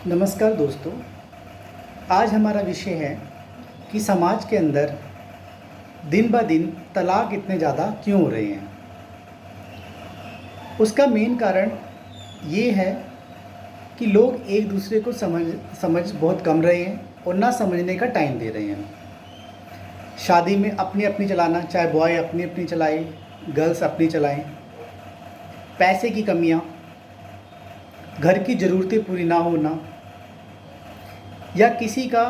नमस्कार दोस्तों। आज हमारा विषय है कि समाज के अंदर दिन ब दिन तलाक इतने ज़्यादा क्यों हो रहे हैं। उसका मेन कारण ये है कि लोग एक दूसरे को समझ बहुत कम रहे हैं और ना समझने का टाइम दे रहे हैं। शादी में अपनी अपनी चलाना, चाहे बॉय अपनी अपनी चलाए, गर्ल्स अपनी चलाएं। पैसे की कमियां, घर की ज़रूरतें पूरी ना होना, या किसी का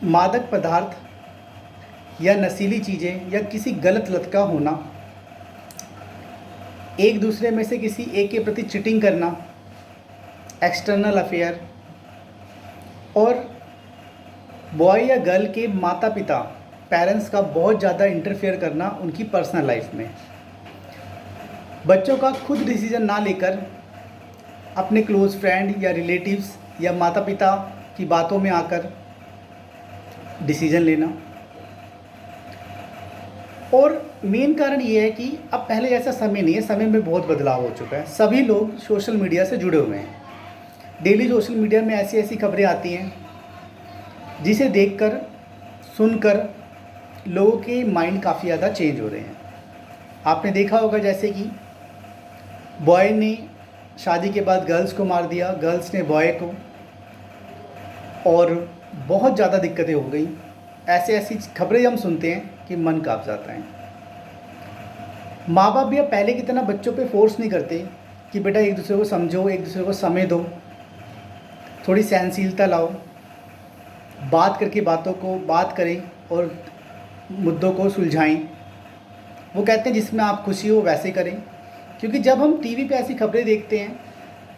मादक पदार्थ या नशीली चीज़ें या किसी गलत लत का होना, एक दूसरे में से किसी एक के प्रति चीटिंग करना, एक्सटर्नल अफेयर, और बॉय या गर्ल के माता पिता पेरेंट्स का बहुत ज़्यादा इंटरफेयर करना उनकी पर्सनल लाइफ में। बच्चों का खुद डिसीज़न ना लेकर अपने क्लोज़ फ्रेंड या रिलेटिव्स या माता पिता की बातों में आकर डिसीज़न लेना। और मेन कारण ये है कि अब पहले जैसा समय नहीं है, समय में बहुत बदलाव हो चुका है। सभी लोग सोशल मीडिया से जुड़े हुए हैं। डेली सोशल मीडिया में ऐसी ऐसी खबरें आती हैं जिसे देखकर सुनकर लोगों के माइंड काफ़ी ज़्यादा चेंज हो रहे हैं। आपने देखा होगा जैसे कि बॉय ने शादी के बाद गर्ल्स को मार दिया, गर्ल्स ने बॉय को, और बहुत ज़्यादा दिक्कतें हो गई। ऐसे ऐसी खबरें हम सुनते हैं कि मन काँप जाता है। माँ बाप भी अब पहले की तरह बच्चों पे फोर्स नहीं करते कि बेटा एक दूसरे को समझो, एक दूसरे को समय दो, थोड़ी सहनशीलता लाओ, बात करके बातों को बात करें और मुद्दों को सुलझाएं। वो कहते हैं जिसमें आप खुशी हो वैसे करें। क्योंकि जब हम टीवी पे ऐसी खबरें देखते हैं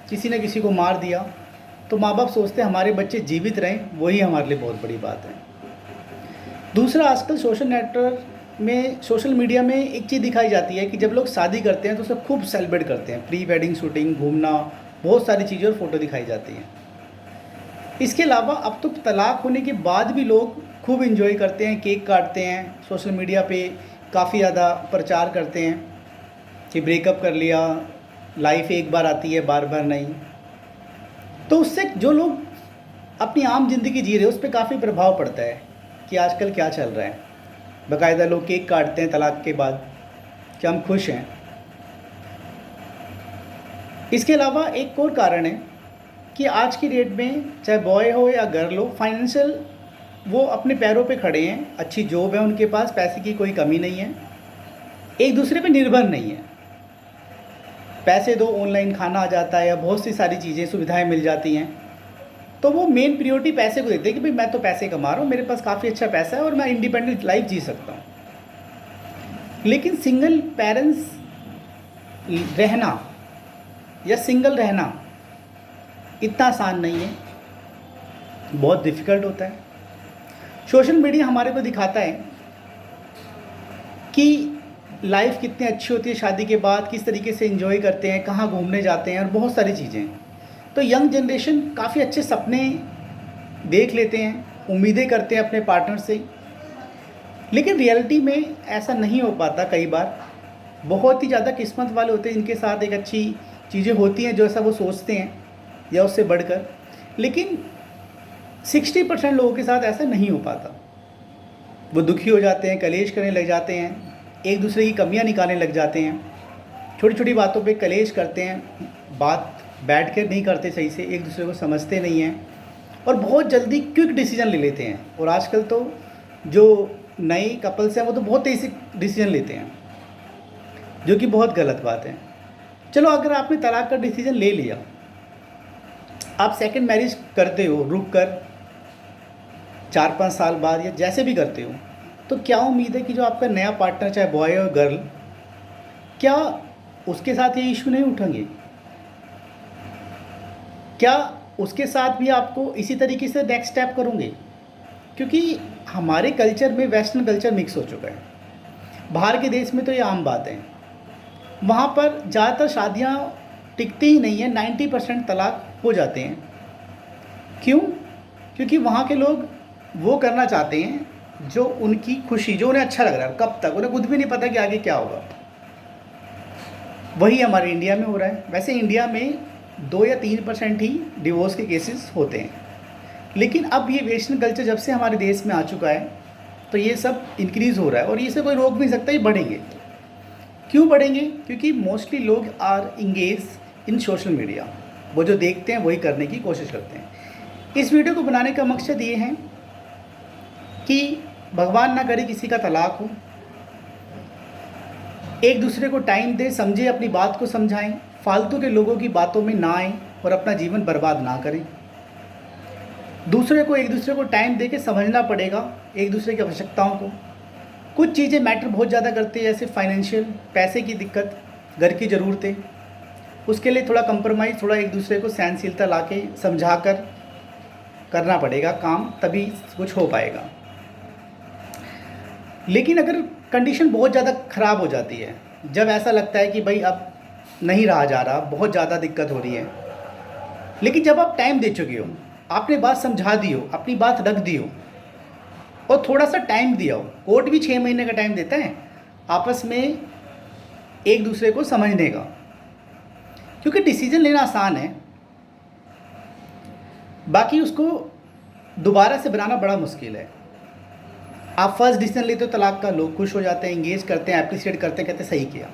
किसी ने किसी को मार दिया, तो माँ बाप सोचते हैं हमारे बच्चे जीवित रहें, वही हमारे लिए बहुत बड़ी बात है। दूसरा, आजकल सोशल मीडिया में एक चीज़ दिखाई जाती है कि जब लोग शादी करते हैं तो उसे खूब सेलिब्रेट करते हैं, प्री वेडिंग शूटिंग, घूमना, बहुत सारी चीज़ें और फ़ोटो दिखाई जाती हैं। इसके अलावा अब तो तलाक होने के बाद भी लोग खूब इन्जॉय करते हैं, केक काटते हैं, सोशल मीडिया पे काफ़ी ज़्यादा प्रचार करते हैं कि ब्रेकअप कर लिया, लाइफ एक बार आती है, बार बार नहीं। तो उससे जो लोग अपनी आम ज़िंदगी जी रहे हैं उस पर काफ़ी प्रभाव पड़ता है कि आजकल क्या चल रहा है। बाकायदा लोग केक काटते हैं तलाक के बाद कि हम खुश हैं। इसके अलावा एक और कारण है कि आज की डेट में चाहे बॉय हो या गर्ल हो, फाइनेंशियल वो अपने पैरों पे खड़े हैं, अच्छी जॉब है उनके पास, पैसे की कोई कमी नहीं है, एक दूसरे पे निर्भर नहीं है। पैसे दो, ऑनलाइन खाना आ जाता है या बहुत सी सारी चीज़ें सुविधाएं मिल जाती हैं, तो वो मेन प्रियोरिटी पैसे को देते हैं कि भाई मैं तो पैसे कमा रहा हूँ, मेरे पास काफ़ी अच्छा पैसा है और मैं इंडिपेंडेंट लाइफ जी सकता हूँ। लेकिन सिंगल पेरेंट्स रहना या सिंगल रहना इतना आसान नहीं है, बहुत डिफ़िकल्ट होता है। सोशल मीडिया हमारे को दिखाता है कि लाइफ कितनी अच्छी होती है शादी के बाद, किस तरीके से एंजॉय करते हैं, कहाँ घूमने जाते हैं और बहुत सारी चीज़ें। तो यंग जनरेशन काफ़ी अच्छे सपने देख लेते हैं, उम्मीदें करते हैं अपने पार्टनर से, लेकिन रियलिटी में ऐसा नहीं हो पाता। कई बार बहुत ही ज़्यादा किस्मत वाले होते हैं, इनके साथ एक अच्छी चीज़ें होती हैं जो ऐसा वो सोचते हैं या उससे बढ़कर, लेकिन 60% लोगों के साथ ऐसा नहीं हो पाता। वो दुखी हो जाते हैं, कलेश करने लग जाते हैं, एक दूसरे की कमियां निकालने लग जाते हैं, छोटी छोटी बातों पे कलेश करते हैं, बात बैठ कर नहीं करते सही से, एक दूसरे को समझते नहीं हैं और बहुत जल्दी क्विक डिसीजन ले लेते हैं। और आजकल तो जो नए कपल्स हैं वो तो बहुत तेज़ी से डिसीजन लेते हैं, जो कि बहुत गलत बात है। चलो, अगर आपने तलाक का डिसीजन ले लिया, आप सेकंड मैरिज करते हो रुक कर 4-5 साल बाद या जैसे भी करते हो, तो क्या उम्मीद है कि जो आपका नया पार्टनर, चाहे बॉय और गर्ल, क्या उसके साथ ये इशू नहीं उठेंगे? क्या उसके साथ भी आपको इसी तरीके से नेक्स्ट स्टेप करोगे? क्योंकि हमारे कल्चर में वेस्टर्न कल्चर मिक्स हो चुका है। बाहर के देश में तो ये आम बात है, वहाँ पर ज़्यादातर शादियाँ टिकती ही नहीं है, 90% तलाक हो जाते हैं। क्यों? क्योंकि वहाँ के लोग वो करना चाहते हैं जो उनकी खुशी, जो उन्हें अच्छा लग रहा है, कब तक उन्हें खुद भी नहीं पता कि आगे क्या होगा। वही हमारे इंडिया में हो रहा है। वैसे इंडिया में 2 या 3% ही डिवोर्स के केसेस होते हैं। लेकिन अब ये वेस्टर्न कल्चर जब से हमारे देश में आ चुका है तो ये सब इंक्रीज़ हो रहा है और ये से कोई रोक नहीं सकता, ये बढ़ेंगे। क्यों बढ़ेंगे? क्योंकि मोस्टली लोग are engage in social media. वो जो देखते हैं वही करने की कोशिश करते हैं। इस वीडियो को बनाने का मकसद ये है कि भगवान ना करे किसी का तलाक हो, एक दूसरे को टाइम दें, समझे, अपनी बात को समझाएं, फालतू के लोगों की बातों में ना आएं और अपना जीवन बर्बाद ना करें। दूसरे को एक दूसरे को टाइम दे के समझना पड़ेगा एक दूसरे की आवश्यकताओं को। कुछ चीज़ें मैटर बहुत ज़्यादा करती है, जैसे फाइनेंशियल, पैसे की दिक्कत, घर की ज़रूरतें, उसके लिए थोड़ा कंप्रोमाइज़, थोड़ा एक दूसरे को सहनशीलता ला के समझा कर करना पड़ेगा काम, तभी कुछ हो पाएगा। लेकिन अगर कंडीशन बहुत ज़्यादा ख़राब हो जाती है, जब ऐसा लगता है कि भाई अब नहीं रहा जा रहा, बहुत ज़्यादा दिक्कत हो रही है, लेकिन जब आप टाइम दे चुके हो, आपने बात समझा दी हो, अपनी बात रख दी हो और थोड़ा सा टाइम दिया हो, कोर्ट भी 6 महीने का टाइम देता है आपस में एक दूसरे को समझने का, क्योंकि डिसीजन लेना आसान है, बाकी उसको दोबारा से बनाना बड़ा मुश्किल है। आप फर्स्ट डिसीजन लेते हो तलाक का, लोग खुश हो जाते हैं, इंगेज करते हैं, एप्रिशिएट करते हैं, कहते हैं सही किया।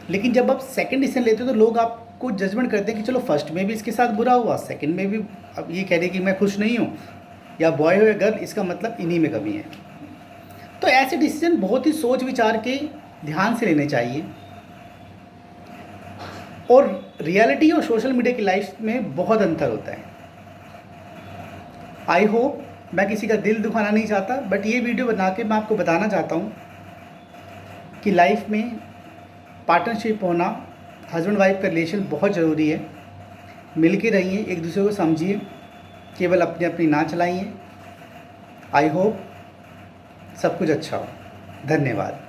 लेकिन जब आप सेकंड डिसीजन लेते हो तो लोग आपको जजमेंट करते हैं कि चलो फर्स्ट में भी इसके साथ बुरा हुआ, सेकंड में भी अब ये कह रहे कि मैं खुश नहीं हूँ, या बॉय हो या गर्ल, इसका मतलब इन्हीं में कमी है। तो ऐसे डिसीजन बहुत ही सोच विचार के ध्यान से लेने चाहिए और रियलिटी और सोशल मीडिया की लाइफ में बहुत अंतर होता है। आई होप, मैं किसी का दिल दुखाना नहीं चाहता, बट ये वीडियो बना के मैं आपको बताना चाहता हूँ कि लाइफ में पार्टनरशिप होना, हस्बैंड वाइफ का रिलेशन बहुत ज़रूरी है। मिल के रहिए, एक दूसरे को समझिए, केवल अपनी अपनी ना चलाइए। आई होप सब कुछ अच्छा हो। धन्यवाद।